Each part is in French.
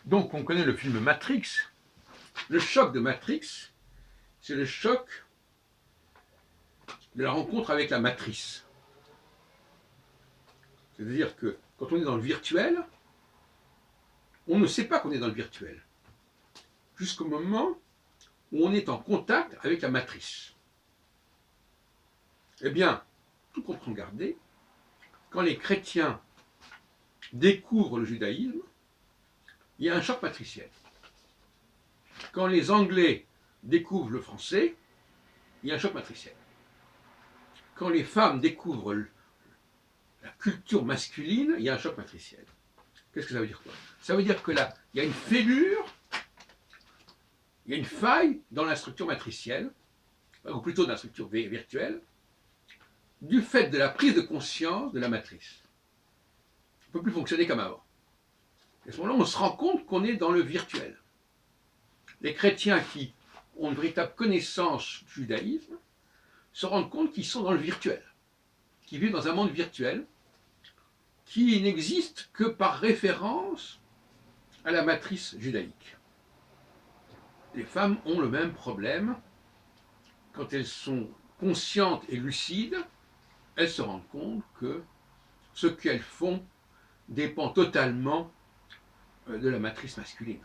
Donc on connaît le film Matrix. Le choc de Matrix, c'est le choc de la rencontre avec la matrice. C'est-à-dire que quand on est dans le virtuel, on ne sait pas qu'on est dans le virtuel, jusqu'au moment où on est en contact avec la matrice. Eh bien, tout compte gardé, quand les chrétiens découvrent le judaïsme, il y a un choc matriciel. Quand les Anglais découvrent le français, il y a un choc matriciel. Quand les femmes découvrent la culture masculine, il y a un choc matriciel. Qu'est-ce que ça veut dire quoi? Ça veut dire que là, il y a une fêlure, il y a une faille dans la structure matricielle, ou plutôt dans la structure virtuelle, du fait de la prise de conscience de la matrice. On ne peut plus fonctionner comme avant. À ce moment-là, on se rend compte qu'on est dans le virtuel. Les chrétiens qui ont une véritable connaissance du judaïsme se rendent compte qu'ils sont dans le virtuel, qu'ils vivent dans un monde virtuel qui n'existe que par référence à la matrice judaïque. Les femmes ont le même problème. Quand elles sont conscientes et lucides, elles se rendent compte que ce qu'elles font dépend totalement de la matrice masculine.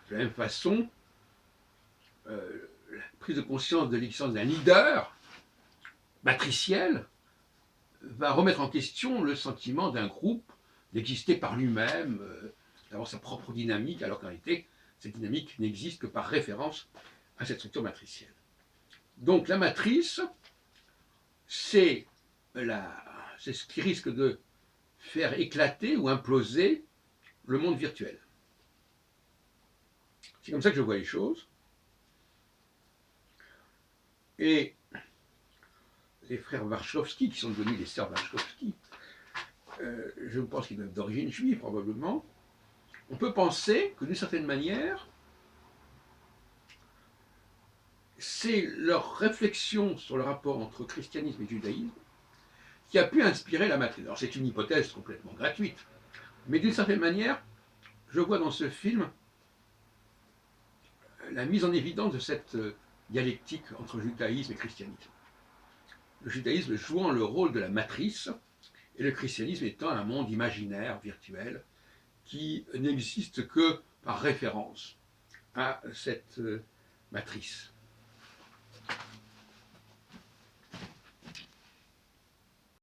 De la même façon, la prise de conscience de l'existence d'un leader matriciel va remettre en question le sentiment d'un groupe d'exister par lui-même, d'avoir sa propre dynamique, alors qu'en réalité, cette dynamique n'existe que par référence à cette structure matricielle. Donc la matrice, c'est ce qui risque de faire éclater ou imploser le monde virtuel. C'est comme ça que je vois les choses. Et les frères Warshawski, qui sont devenus les sœurs Warshawski, je pense qu'ils doivent être d'origine juive probablement, on peut penser que d'une certaine manière, c'est leur réflexion sur le rapport entre christianisme et judaïsme qui a pu inspirer la matrice. Alors c'est une hypothèse complètement gratuite, mais d'une certaine manière, je vois dans ce film la mise en évidence de cette dialectique entre judaïsme et christianisme. Le judaïsme jouant le rôle de la matrice et le christianisme étant un monde imaginaire, virtuel, qui n'existe que par référence à cette matrice.